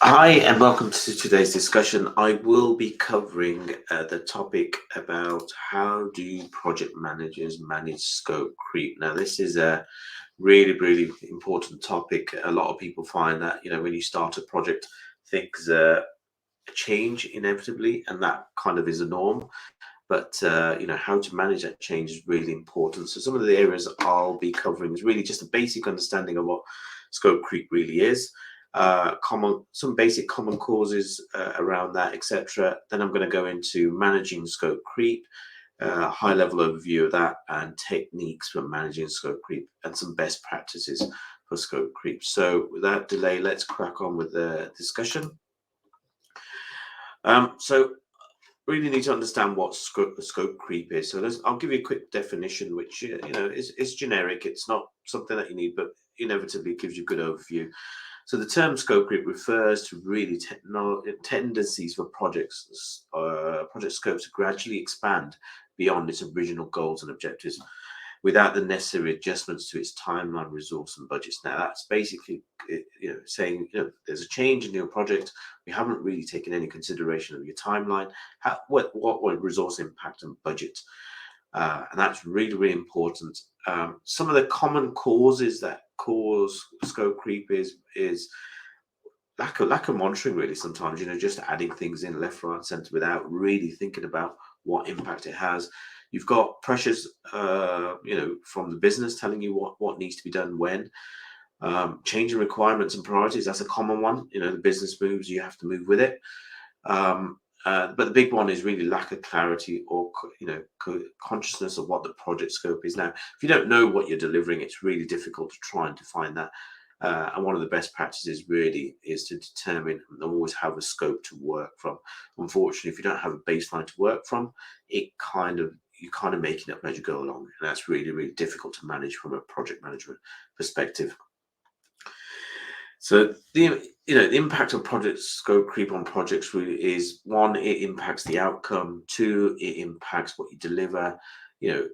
Hi, and welcome to today's discussion. I will be covering the topic about how do project managers manage scope creep. Now, this is a really important topic. A lot of people find that when you start a project, things change inevitably, and that kind of is a norm. But how to manage that change is really important. So, some of the areas I'll be covering is really just a basic understanding of what scope creep really is, some basic common causes around that, etc. Then I'm going to go into managing scope creep, high level overview of that, and techniques for managing scope creep, and some best practices for scope creep. So without delay, let's crack on with the discussion. So really need to understand what scope creep is. So I'll give you a quick definition, which is generic. It's not something that you need, but inevitably gives you a good overview. So the term scope creep refers to really tendencies for project scopes to gradually expand beyond its original goals and objectives without the necessary adjustments to its timeline, resource, and budgets. Now that's basically saying there's a change in your project. We haven't really taken any consideration of your timeline, what resource impact and budget, and that's really important. Some of the common causes that cause scope creep is lack of monitoring. Really, sometimes just adding things in left, right, centre without really thinking about what impact it has. You've got pressures, from the business telling you what needs to be done when. Changing requirements and priorities, that's a common one. The business moves, you have to move with it. But the big one is really lack of clarity or consciousness of what the project scope is. Now, if you don't know what you're delivering, it's really difficult to try and define that. And one of the best practices really is to determine and always have a scope to work from. Unfortunately, if you don't have a baseline to work from, you're kind of making up as you go along, and that's really difficult to manage from a project management perspective. So the impact of project scope creep on projects really is: one, it impacts the outcome; two, it impacts what you deliver.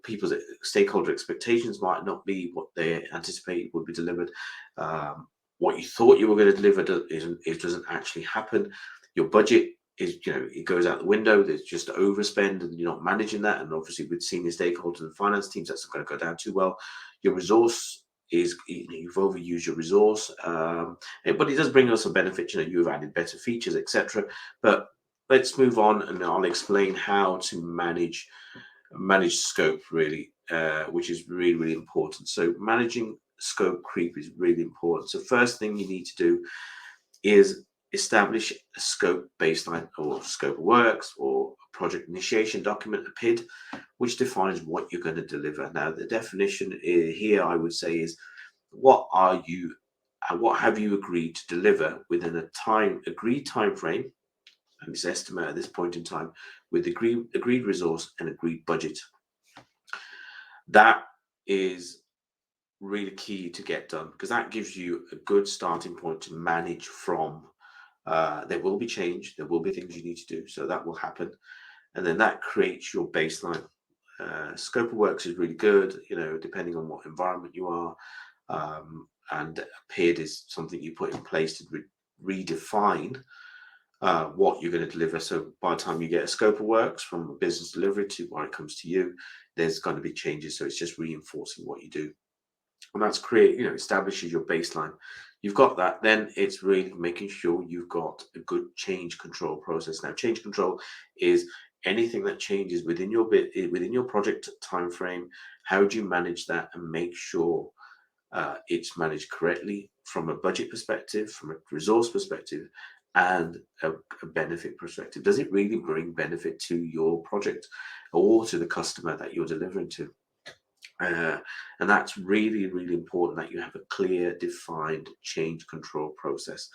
People's stakeholder expectations might not be what they anticipate would be delivered. What you thought you were going to deliver it doesn't actually happen. Your budget is, it goes out the window. There's just overspend, and you're not managing that. And obviously, with senior stakeholders and finance teams, that's not going to go down too well. Your resource is, you've overused your resource, but it does bring us some benefit. You've added better features, etc. But let's move on, and I'll explain how to manage scope really, which is really important. So managing scope creep is really important. So first thing you need to do is establish a scope baseline or scope of works or a project initiation document, a PID, which defines what you're going to deliver. Now, the definition here, I would say, is what have you agreed to deliver within agreed time frame, and it's estimate at this point in time, with agreed resource and agreed budget. That is really key to get done, because that gives you a good starting point to manage from. There will be change, there will be things you need to do, so that will happen, and then that creates your baseline. Scope of works is really good, depending on what environment you are, and a PID is something you put in place to redefine what you're going to deliver. So by the time you get a scope of works from a business delivery to where it comes to you, there's going to be changes. So it's just reinforcing what you do, and that's establishes your baseline. You've got that, then it's really making sure you've got a good change control process. Now, change control is anything that changes within your project time frame. How do you manage that and make sure it's managed correctly from a budget perspective, from a resource perspective, and a benefit perspective? Does it really bring benefit to your project or to the customer that you're delivering to? And that's really important, that you have a clear, defined change control process.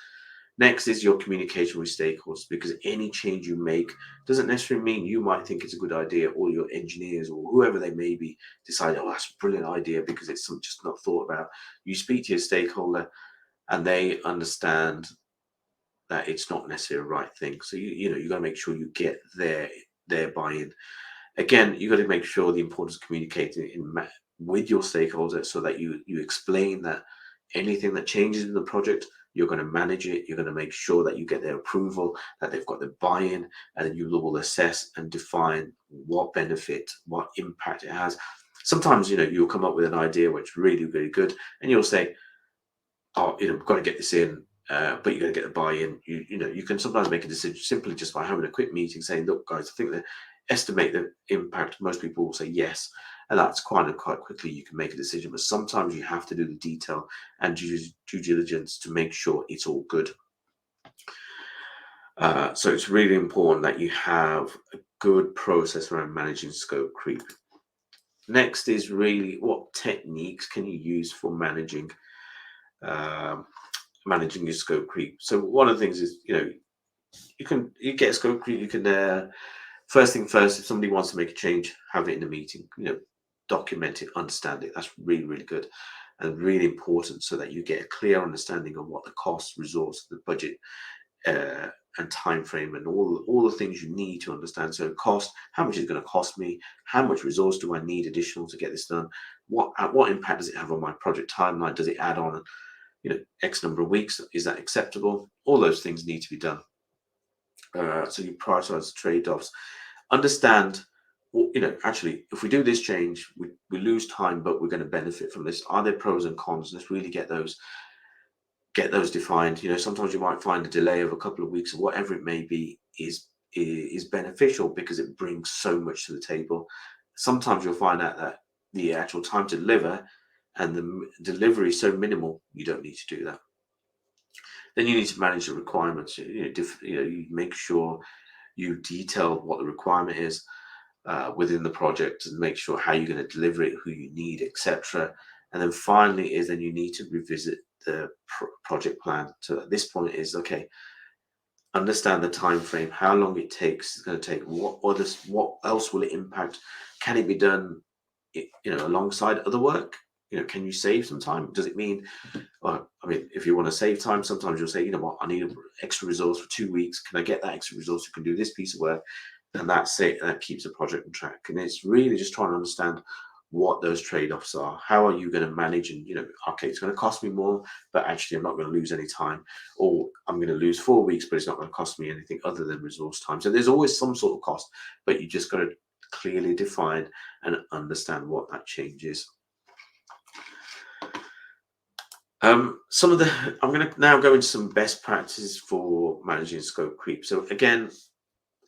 Next is your communication with stakeholders, because any change you make doesn't necessarily mean you might think it's a good idea, or your engineers or whoever they may be decide, oh, that's a brilliant idea, because it's just not thought about. You speak to your stakeholder and they understand that it's not necessarily the right thing. So you got to make sure you get their buy-in. Again, you got to make sure the importance of communicating with your stakeholders, so that you explain that anything that changes in the project, you're going to manage it. You're going to make sure that you get their approval, that they've got the buy-in, and then you will assess and define what benefit, what impact it has. Sometimes, you'll come up with an idea which is really, really good, and you'll say, oh, we've got to get this in, but you're going to get the buy-in. You can sometimes make a decision simply just by having a quick meeting, saying, look, guys, I think that estimate the impact. Most people will say yes, and that's quite quickly you can make a decision. But sometimes you have to do the detail and due diligence to make sure it's all good. So it's really important that you have a good process around managing scope creep. Next is really, what techniques can you use for managing your scope creep? So one of the things is, you get scope creep. You can first thing first, if somebody wants to make a change, have it in a meeting. Document it, understand it. That's really, really good and really important, so that you get a clear understanding of what the cost, resource, the budget, and time frame, and all the things you need to understand. So cost, how much is it going to cost me? How much resource do I need additional to get this done? What impact does it have on my project timeline? Does it add on X number of weeks? Is that acceptable? All those things need to be done. So you prioritize trade-offs. Understand, actually, if we do this change, we lose time, but we're going to benefit from this. Are there pros and cons? Let's really get those defined. Sometimes you might find a delay of a couple of weeks or whatever it may be is beneficial because it brings so much to the table. Sometimes you'll find out that the actual time to deliver and the delivery is so minimal, you don't need to do that. Then you need to manage the requirements. You make sure you detail what the requirement is within the project, and make sure how you're going to deliver it, who you need, etc. And then finally is then you need to revisit the project plan. So at this point is, okay, understand the time frame, how long it takes. It's going to take what else will it impact? Can it be done alongside other work? Can you save some time? Does it mean, well, if you want to save time, sometimes you'll say, you know what, I need an extra resource for 2 weeks. Can I get that extra resource who can do this piece of work? And that's it. That keeps the project on track. And it's really just trying to understand what those trade-offs are. How are you going to manage? And okay, it's going to cost me more, but actually I'm not going to lose any time, or I'm going to lose 4 weeks, but it's not going to cost me anything other than resource time. So there's always some sort of cost, but you just got to clearly define and understand what that change is. I'm going to now go into some best practices for managing scope creep. So again,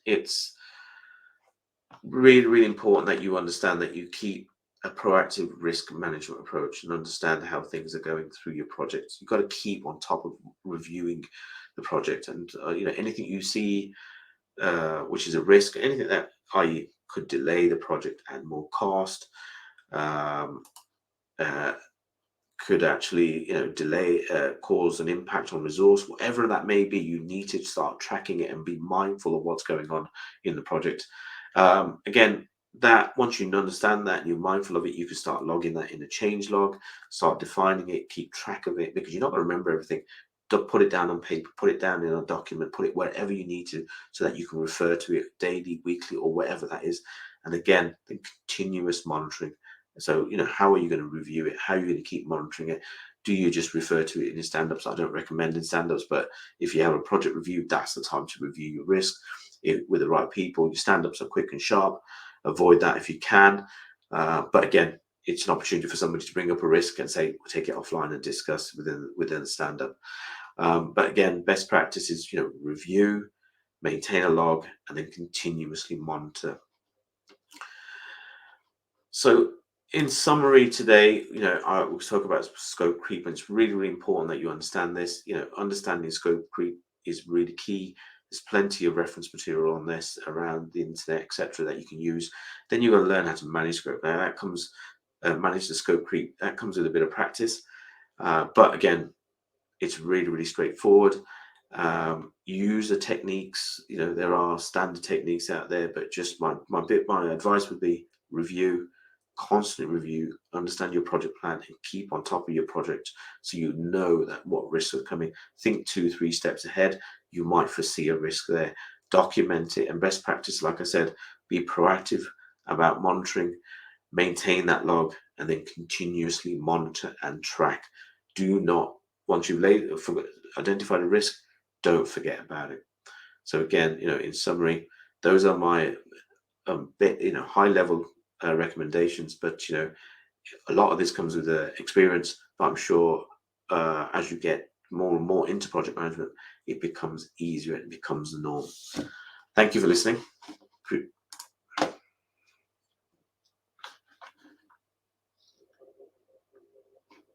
it's really, really important that you understand that you keep a proactive risk management approach and understand how things are going through your projects. You've got to keep on top of reviewing the project, and anything you see which is a risk, anything that could delay the project, add more cost, could actually delay, cause an impact on resource, whatever that may be. You need to start tracking it and be mindful of what's going on in the project. Again, that once you understand that and you're mindful of it, you can start logging that in a change log, start defining it, keep track of it, because you're not going to remember everything. Put it down on paper, put it down in a document, put it wherever you need to, so that you can refer to it daily, weekly, or whatever that is. And again, the continuous monitoring. So, how are you going to review it? How are you going to keep monitoring it? Do you just refer to it in your stand-ups? I don't recommend in stand-ups, but if you have a project review, that's the time to review your risk with the right people. Your stand-ups are quick and sharp. Avoid that if you can. But again, it's an opportunity for somebody to bring up a risk and say, we'll take it offline and discuss within the stand-up. But again, best practice is, review, maintain a log, and then continuously monitor. So in summary today, I will talk about scope creep, and it's really, really important that you understand this. Understanding scope creep is really key. There's plenty of reference material on this around the internet, etc., that you can use. Then you've got to learn how to manage scope. Now that comes, manage the scope creep. That comes with a bit of practice. But again, it's really, really straightforward. Use the techniques. There are standard techniques out there, but just my advice would be review, constantly review, understand your project plan, and keep on top of your project, so you know that what risks are coming. Think 2-3 steps ahead. You might foresee a risk there. Document it, and best practice, like I said, be proactive about monitoring, maintain that log, and then continuously monitor and track do not, once you've identified a risk, don't forget about it. So again, in summary, those are my high level recommendations. But a lot of this comes with experience. But I'm sure as you get more and more into project management, it becomes easier and it becomes the norm. Thank you for listening.